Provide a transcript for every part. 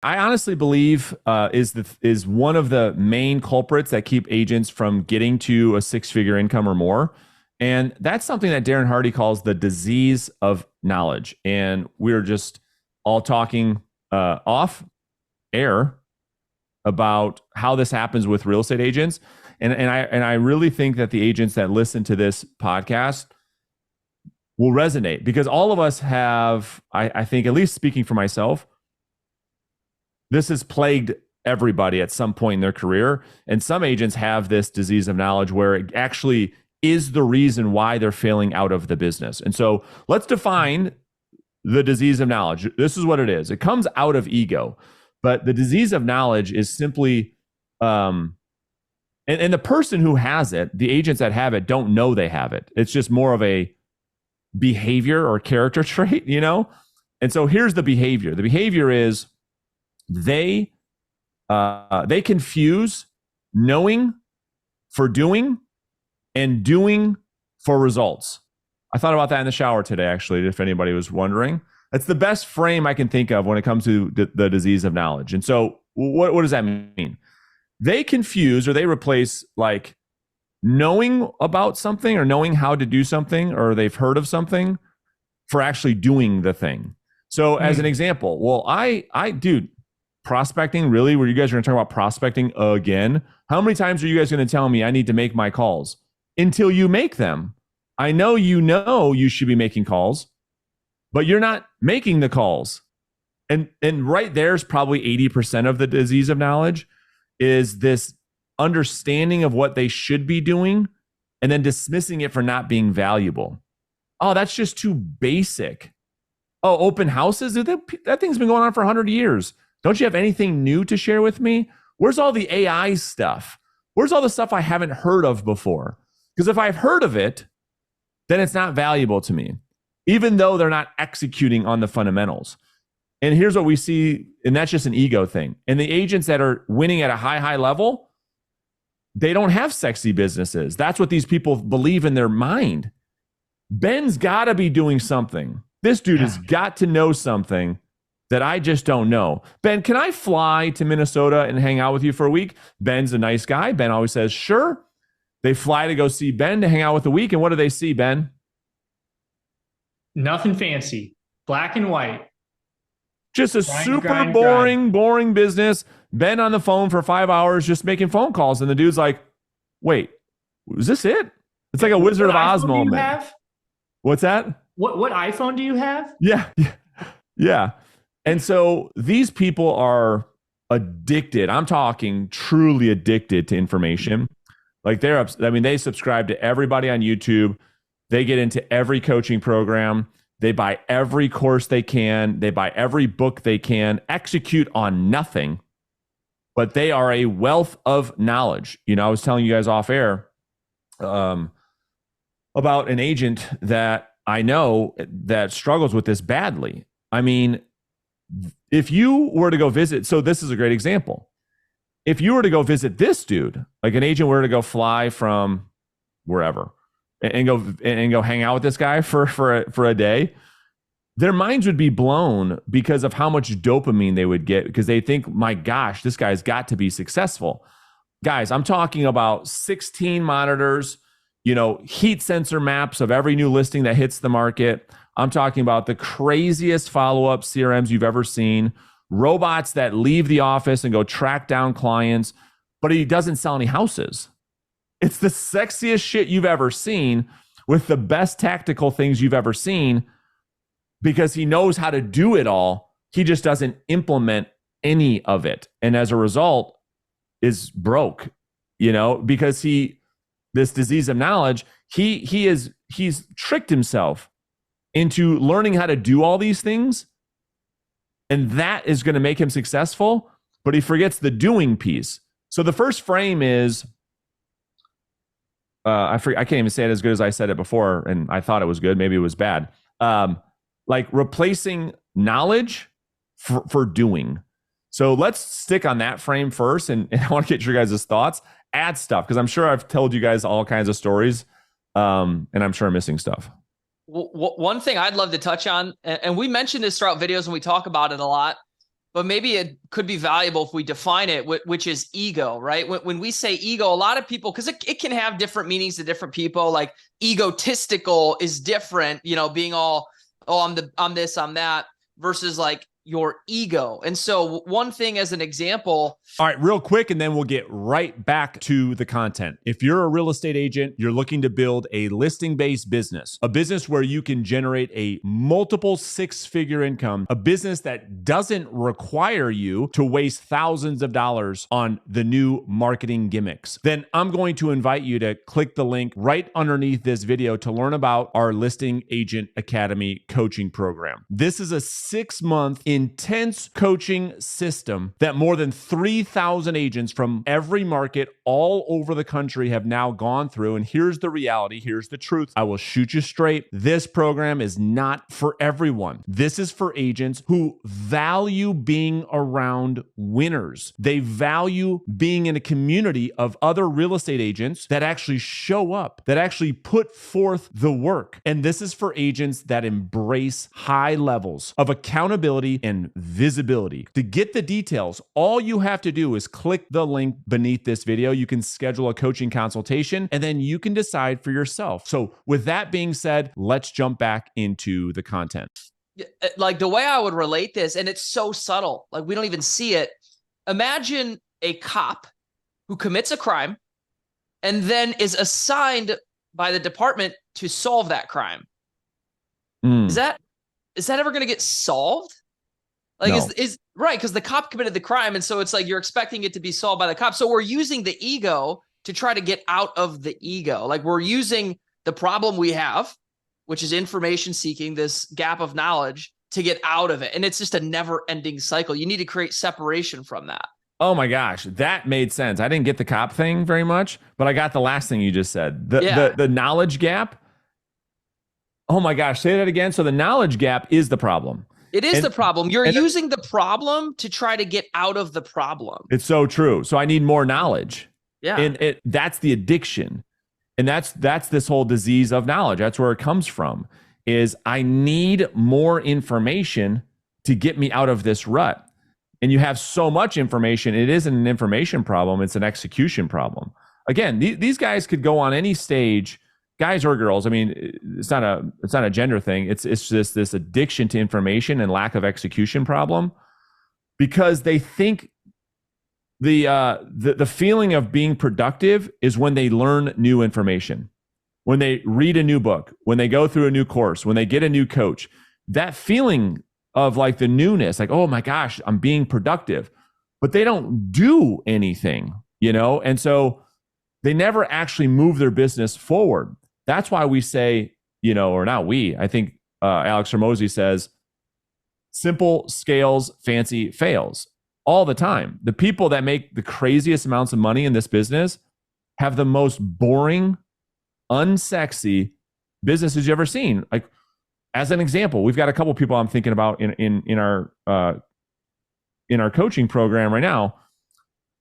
I honestly believe is one of the main culprits that keep agents from getting to a six-figure income or more. And that's something that Darren Hardy calls the disease of knowledge. And we were just all talking off air about how this happens with real estate agents. And I really think that the agents that listen to this podcast will resonate because all of us have, I think, at least speaking for myself, this has plagued everybody at some point in their career. And some agents have this disease of knowledge where it actually is the reason why they're failing out of the business. And so let's define the disease of knowledge. This is what it is. It comes out of ego, but the disease of knowledge is simply, and the person who has it, the agents that have it don't know they have it. It's just more of a behavior or character trait, you know? And so here's the behavior. The behavior is they confuse knowing for doing and doing for results. I thought about that in the shower today, actually, if anybody was wondering. That's the best frame I can think of when it comes to the disease of knowledge. And so what does that mean? They confuse or they replace like knowing about something or knowing how to do something or they've heard of something for actually doing the thing. So as an example, well, dude, prospecting, really? Where you guys are going to talk about prospecting again? How many times are you guys going to tell me I need to make my calls until you make them? I know you should be making calls, but you're not making the calls. And right there's probably 80% of the disease of knowledge is this understanding of what they should be doing and then dismissing it for not being valuable. Oh, that's just too basic. Oh, open houses? That thing's been going on for 100 years. Don't you have anything new to share with me? Where's all the AI stuff? Where's all the stuff I haven't heard of before? Because if I've heard of it, then it's not valuable to me, even though they're not executing on the fundamentals. And here's what we see, and that's just an ego thing. And the agents that are winning at a high level, they don't have sexy businesses. That's what these people believe in their mind. Ben's got to be doing something. This dude has got to know something that I just don't know. Ben, can I fly to Minnesota and hang out with you for a week? Ben's a nice guy. Ben always says, sure. They fly to go see Ben to hang out with a week. And what do they see, Ben? Nothing fancy. Black and white. Just a super boring business. Ben on the phone for 5 hours just making phone calls. And the dude's like, wait, is this it? It's like a Wizard of Oz moment. What's that? What iPhone do you have? Yeah. And so these people are addicted. I'm talking truly addicted to information. Like they subscribe to everybody on YouTube. They get into every coaching program. They buy every course they can. They buy every book they can, execute on nothing, but they are a wealth of knowledge. You know, I was telling you guys off air about an agent that I know that struggles with this badly. I mean, if you were to go visit, so this is a great example. If you were to go visit this dude, like an agent were to go fly from wherever and go hang out with this guy for a day, their minds would be blown because of how much dopamine they would get because they think, my gosh, this guy's got to be successful. Guys, I'm talking about 16 monitors, heat sensor maps of every new listing that hits the market. I'm talking about the craziest follow-up CRMs you've ever seen, robots that leave the office and go track down clients, but he doesn't sell any houses. It's the sexiest shit you've ever seen with the best tactical things you've ever seen because he knows how to do it all. He just doesn't implement any of it. And as a result is broke, because this disease of knowledge, he's tricked himself into learning how to do all these things. And that is going to make him successful, but he forgets the doing piece. So the first frame is, I can't even say it as good as I said it before, and I thought it was good. Maybe it was bad. Like replacing knowledge for doing. So let's stick on that frame first, and I want to get your guys' thoughts. Add stuff, because I'm sure I've told you guys all kinds of stories, and I'm sure I'm missing stuff. One thing I'd love to touch on, and we mention this throughout videos and we talk about it a lot, but maybe it could be valuable if we define it, which is ego, right? When we say ego, a lot of people, because it can have different meanings to different people. Like egotistical is different, being all, oh, I'm this, I'm that, versus like your ego. And so one thing as an example. All right, real quick, and then we'll get right back to the content. If you're a real estate agent, you're looking to build a listing-based business, a business where you can generate a multiple six-figure income, a business that doesn't require you to waste thousands of dollars on the new marketing gimmicks, then I'm going to invite you to click the link right underneath this video to learn about our Listing Agent Academy coaching program. This is a 6-month intense coaching system that more than 3,000 agents from every market all over the country have now gone through. And here's the reality. Here's the truth. I will shoot you straight. This program is not for everyone. This is for agents who value being around winners. They value being in a community of other real estate agents that actually show up, that actually put forth the work. And this is for agents that embrace high levels of accountability and visibility. To get the details, all you have to do is click the link beneath this video. You can schedule a coaching consultation and then you can decide for yourself. So with that being said, let's jump back into the content. Like the way I would relate this, and it's so subtle, like we don't even see it. Imagine a cop who commits a crime and then is assigned by the department to solve that crime. Is that ever going to get solved? Like, no. is right, because the cop committed the crime, and so it's like you're expecting it to be solved by the cop. So we're using the ego to try to get out of the ego. Like we're using the problem we have, which is information seeking, this gap of knowledge, to get out of it. And it's just a never-ending cycle. You need to create separation from that. Oh my gosh, that made sense. I didn't get the cop thing very much, but I got the last thing you just said. The knowledge gap. Oh my gosh, say that again. So the knowledge gap is the problem. It is the problem. You're using the problem to try to get out of the problem. It's so true. So I need more knowledge. Yeah. And that's the addiction. And that's this whole disease of knowledge. That's where it comes from, is I need more information to get me out of this rut. And you have so much information. It isn't an information problem. It's an execution problem. Again, these guys could go on any stage, guys or girls. I mean, it's not a gender thing. It's just this addiction to information and lack of execution problem, because they think the feeling of being productive is when they learn new information, when they read a new book, when they go through a new course, when they get a new coach. That feeling of like the newness, like, oh my gosh, I'm being productive, but they don't do anything, and so they never actually move their business forward. That's why we say, or not we, I think Alex Hormozy says, simple scales, fancy fails all the time. The people that make the craziest amounts of money in this business have the most boring, unsexy businesses you've ever seen. Like, as an example, we've got a couple people I'm thinking about in our coaching program right now.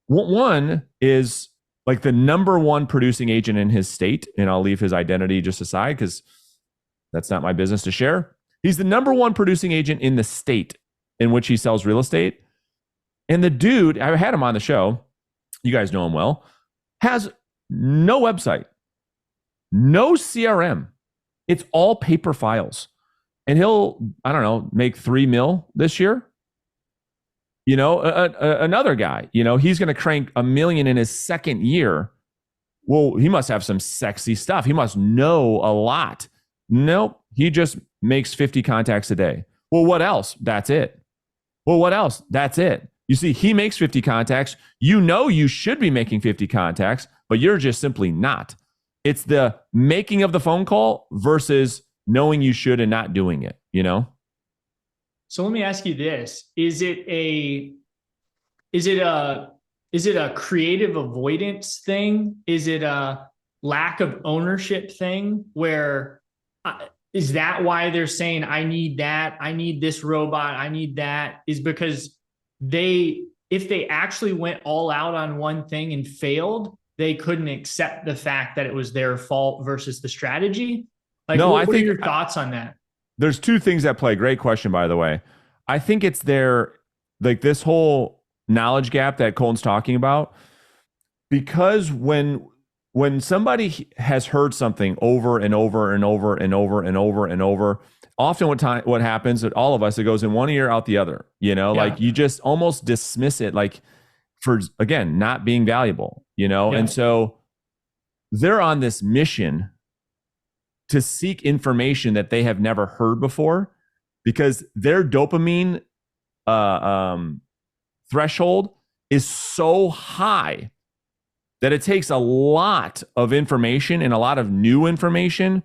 One is like the number one producing agent in his state, and I'll leave his identity just aside because that's not my business to share. He's the number one producing agent in the state in which he sells real estate. And the dude, I had him on the show, you guys know him well, has no website, no CRM. It's all paper files. And he'll, I don't know, make $3 million this year. Another guy, he's going to crank $1 million in his second year. Well, he must have some sexy stuff. He must know a lot. Nope. He just makes 50 contacts a day. Well, what else? That's it. Well, what else? That's it. You see, he makes 50 contacts. You should be making 50 contacts, but you're just simply not. It's the making of the phone call versus knowing you should and not doing it, So let me ask you this. Is it a creative avoidance thing? Is it a lack of ownership thing where is that why they're saying, I need that, I need this robot, I need that, is because if they actually went all out on one thing and failed, they couldn't accept the fact that it was their fault versus the strategy? Like, no, what are your thoughts on that? There's two things at play. Great question, by the way. I think it's their like this whole knowledge gap that Colton's talking about, because when somebody has heard something over and over and over and over and over and over, often what happens at all of us, it goes in one ear out the other, like you just almost dismiss it, like for, again, not being valuable, and so they're on this mission to seek information that they have never heard before, because their dopamine threshold is so high that it takes a lot of information and a lot of new information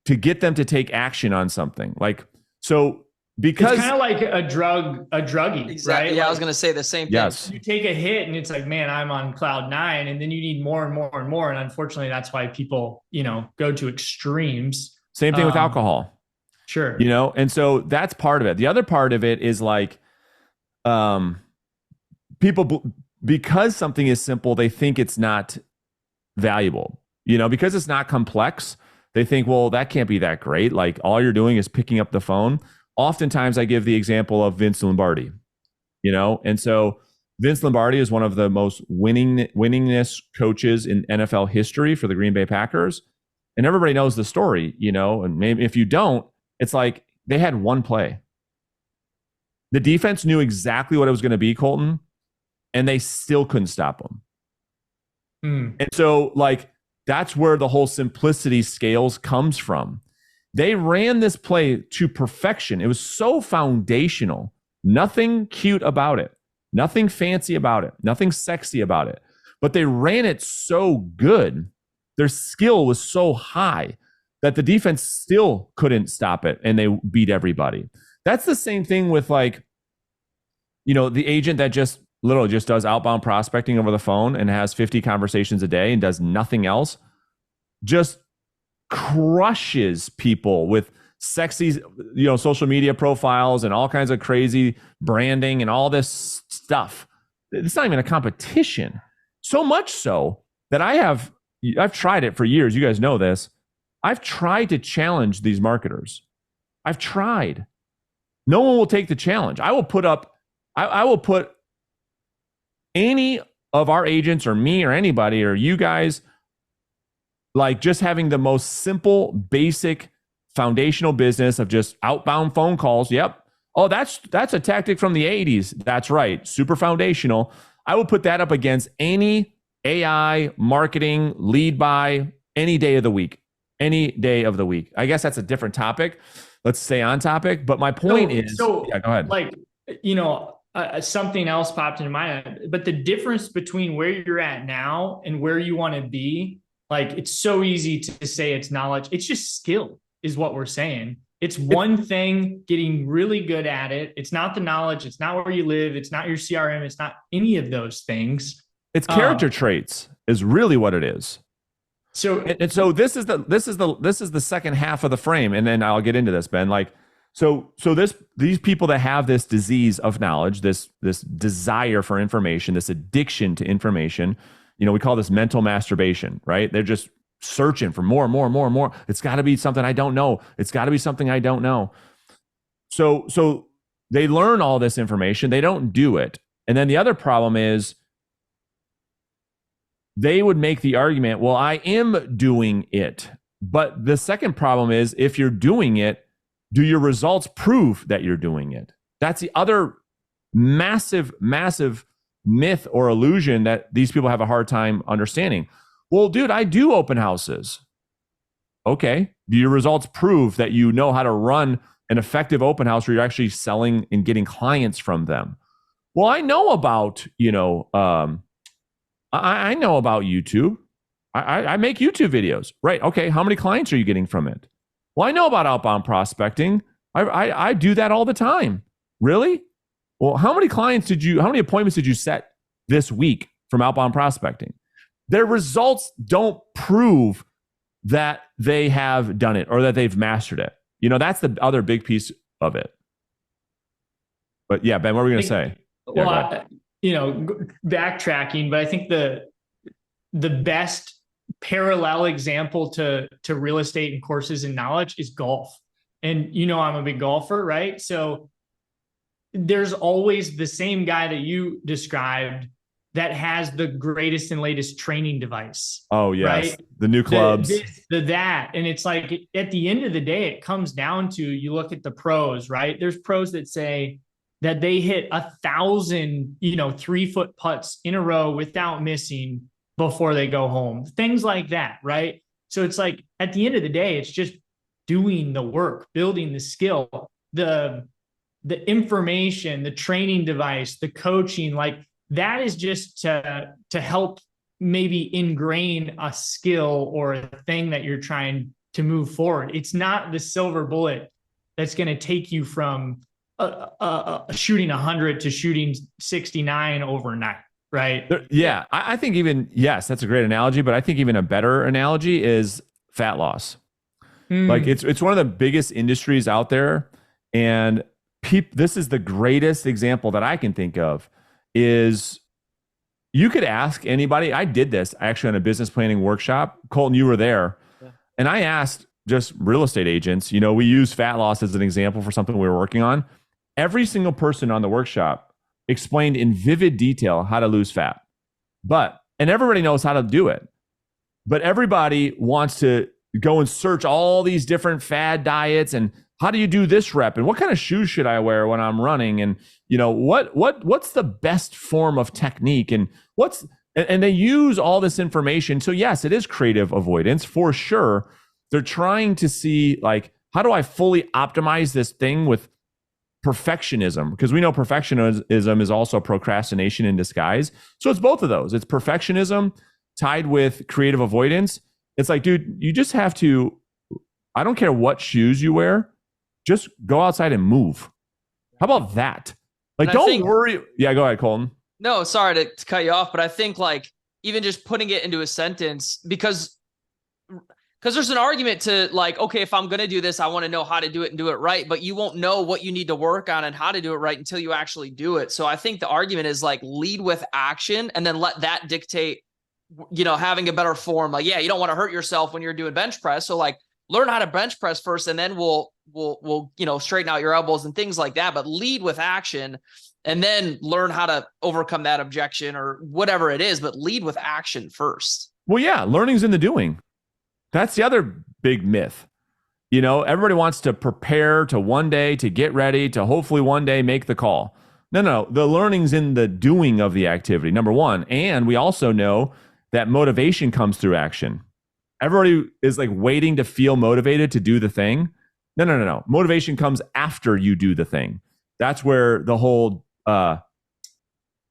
to get them to take action on something. Like, so because it's kind of like a druggie, exactly, right? Yeah, like, I was going to say the same thing. Yes. You take a hit and it's like, man, I'm on cloud 9, and then you need more and more and more. And unfortunately, that's why people, go to extremes. Same thing with alcohol. Sure. And so that's part of it. The other part of it is like, people, because something is simple, they think it's not valuable, because it's not complex. They think, well, that can't be that great. Like, all you're doing is picking up the phone. Oftentimes I give the example of Vince Lombardi, and so Vince Lombardi is one of the most winningest coaches in NFL history for the Green Bay Packers. And everybody knows the story, and maybe if you don't, it's like they had one play. The defense knew exactly what it was going to be, Colton, and they still couldn't stop them. And so, like, that's where the whole simplicity scales comes from. They ran this play to perfection. It was so foundational. Nothing cute about it. Nothing fancy about it. Nothing sexy about it. But they ran it so good. Their skill was so high that the defense still couldn't stop it, and they beat everybody. That's the same thing with, like, the agent that just literally just does outbound prospecting over the phone and has 50 conversations a day and does nothing else, just crushes people with sexy, social media profiles and all kinds of crazy branding and all this stuff. It's not even a competition. So much so that I've tried it for years. You guys know this. I've tried to challenge these marketers. I've tried. No one will take the challenge. I will put any of our agents or me or anybody or you guys, like, just having the most simple, basic, foundational business of just outbound phone calls. Yep. Oh, that's a tactic from the 80s. That's right. Super foundational. I will put that up against any AI marketing lead by any day of the week. Any day of the week. I guess that's a different topic. Let's stay on topic. But my point is, yeah, go ahead. Like, something else popped into my head, but the difference between where you're at now and where you want to be, like, it's so easy to say it's knowledge. It's just skill is what we're saying. It's one thing, getting really good at it. It's not the knowledge. It's not where you live. It's not your CRM. It's not any of those things. It's character traits is really what it is. So, and so this is the second half of the frame. And then I'll get into this, Ben. Like, so these people that have this disease of knowledge, this desire for information, this addiction to information, we call this mental masturbation, right? They're just searching for more and more and more and more. It's got to be something I don't know. It's got to be something I don't know. So they learn all this information. They don't do it. And then the other problem is they would make the argument, well, I am doing it. But the second problem is, if you're doing it, do your results prove that you're doing it? That's the other massive, massive myth or illusion that these people have a hard time understanding. Well, dude, I do open houses. Okay. Do your results prove that you know how to run an effective open house where you're actually selling and getting clients from them? Well, I know about, I know about YouTube. I make YouTube videos. Right. Okay. How many clients are you getting from it? Well, I know about outbound prospecting. I do that all the time. Really? Well, how many appointments did you set this week from outbound prospecting? Their results don't prove that they have done it or that they've mastered it. That's the other big piece of it. But yeah, Ben, what were we going to say? Well, backtracking, but I think the best parallel example to real estate and courses and knowledge is golf. And I'm a big golfer, right? So there's always the same guy that you described that has the greatest and latest training device. Oh, yes. Right. The new clubs. That. And it's like at the end of the day, it comes down to, you look at the pros, right? There's pros that say that they hit 1,000, 3-foot putts in a row without missing before they go home. Things like that. Right. So it's like at the end of the day, it's just doing the work, building the skill, the information, the training device, the coaching, like that is just to help maybe ingrain a skill or a thing that you're trying to move forward. It's not the silver bullet that's going to take you from shooting 100 to shooting 69 overnight. Right. Yeah. I think even, yes, that's a great analogy, but I think even a better analogy is fat loss. Like it's one of the biggest industries out there. And this is the greatest example that I can think of is you could ask anybody. I did this actually on a business planning workshop. Colton, you were there. Yeah. And I asked just real estate agents, we use fat loss as an example for something we were working on. Every single person on the workshop explained in vivid detail how to lose fat. And everybody knows how to do it. But everybody wants to go and search all these different fad diets and how do you do this rep and what kind of shoes should I wear when I'm running and what's the best form of technique and they use all this information. So yes, it is creative avoidance for sure. They're trying to see like, how do I fully optimize this thing with perfectionism? Because we know perfectionism is also procrastination in disguise. So it's both of those. It's perfectionism tied with creative avoidance. It's like, dude, you just have to, I don't care what shoes you wear, just go outside and move. How about that? Like, don't worry. Yeah, go ahead, Colton. No, sorry to cut you off, but I think like even just putting it into a sentence, because there's an argument to like, okay, if I'm going to do this, I want to know how to do it and do it right, but you won't know what you need to work on and how to do it right until you actually do it. So I think the argument is like lead with action and then let that dictate, having a better form. Like, yeah, you don't want to hurt yourself when you're doing bench press. So like learn how to bench press first and then we'll straighten out your elbows and things like that, but lead with action and then learn how to overcome that objection or whatever it is, but lead with action first. Well, yeah, learning's in the doing. That's the other big myth. Everybody wants to prepare to one day to get ready to hopefully one day make the call. No, the learning's in the doing of the activity, number one. And we also know that motivation comes through action. Everybody is like waiting to feel motivated to do the thing. No. Motivation comes after you do the thing. That's where the whole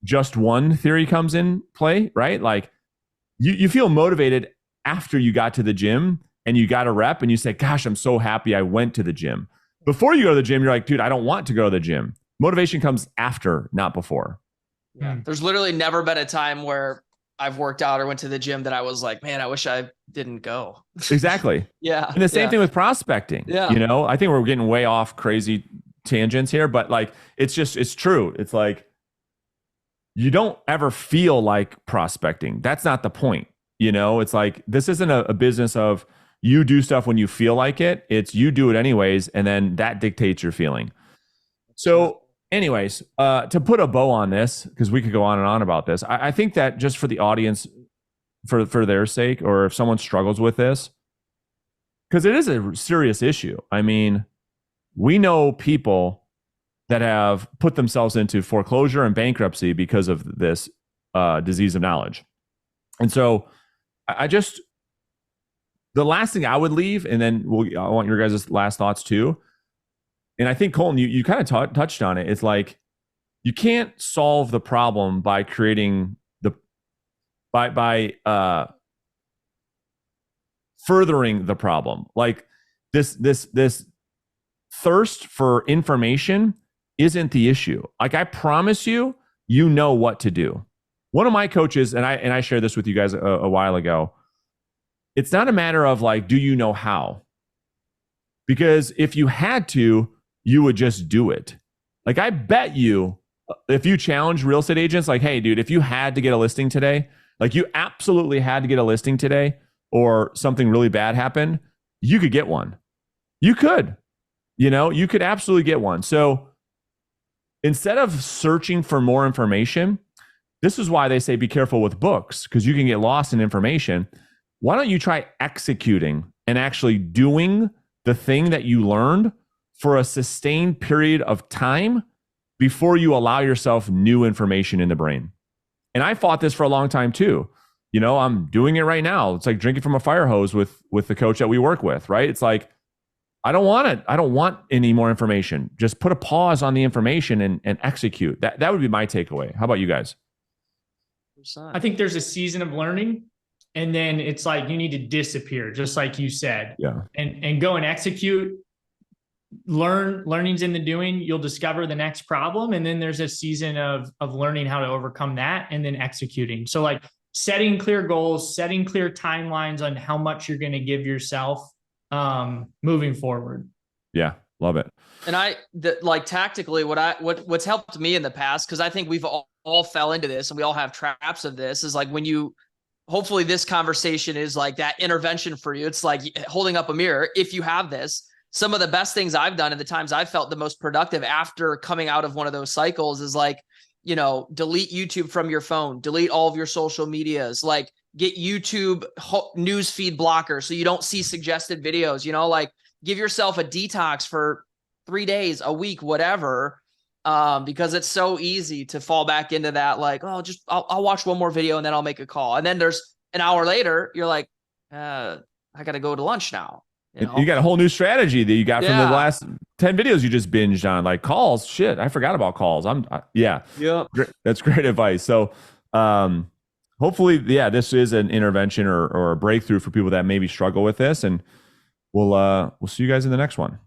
just one theory comes in play, right? Like you feel motivated after you got to the gym and you got a rep and you say, gosh, I'm so happy I went to the gym. Before you go to the gym, you're like, dude, I don't want to go to the gym. Motivation comes after, not before. Yeah. There's literally never been a time where I've worked out or went to the gym that I was like, man, I wish I didn't go. Exactly. Yeah. And the same thing with prospecting. Yeah. I think we're getting way off crazy tangents here, but like, it's true. It's like, you don't ever feel like prospecting. That's not the point. It's like, this isn't a business of you do stuff when you feel like it. It's you do it anyways. And then that dictates your feeling. So anyways, to put a bow on this, because we could go on and on about this, I think that just for the audience, for their sake, or if someone struggles with this, because it is a serious issue. I mean, we know people that have put themselves into foreclosure and bankruptcy because of this disease of knowledge. And so the last thing I would leave, and then I want your guys' last thoughts too. And I think, Colton, you kind of touched on it. It's like, you can't solve the problem by creating by furthering the problem. Like this thirst for information isn't the issue. Like, I promise you, you know what to do. One of my coaches, and I shared this with you guys a while ago, it's not a matter of like, do you know how? Because if you had to, you would just do it. Like, I bet you, if you challenge real estate agents, like, hey, dude, if you had to get a listing today, like you absolutely had to get a listing today, or something really bad happened, you could get one. You could absolutely get one. So instead of searching for more information, this is why they say be careful with books, because you can get lost in information. Why don't you try executing and actually doing the thing that you learned for a sustained period of time before you allow yourself new information in the brain? And I fought this for a long time too. You know, I'm doing it right now. It's like drinking from a fire hose with the coach that we work with, right? It's like, I don't want it. I don't want any more information. Just put a pause on the information and execute. That would be my takeaway. How about you guys? I think there's a season of learning, and then it's like you need to disappear, just like you said. Yeah. And go and execute. Learning's in the doing. You'll discover the next problem, and then there's a season of learning how to overcome that, and then executing. So like setting clear goals, setting clear timelines on how much you're going to give yourself moving forward. Yeah, love it. And like tactically, what's helped me in the past, because I think we've all fell into this and we all have traps of this, is like when you, hopefully this conversation is like that intervention for you. It's like holding up a mirror. If you have this, some of the best things I've done and the times I've felt the most productive after coming out of one of those cycles is like, you know, delete YouTube from your phone, delete all of your social medias, like get YouTube news feed blocker so you don't see suggested videos, you know, like give yourself a detox for 3 days, a week, whatever. Because it's so easy to fall back into that. Like, oh, I'll watch one more video and then I'll make a call. And then there's an hour later, you're like, I got to go to lunch now. You got a whole new strategy that you got from the last 10 videos you just binged on, like calls. Shit, I forgot about calls. Yeah. That's great advice. So, hopefully, this is an intervention or a breakthrough for people that maybe struggle with this. And we'll see you guys in the next one.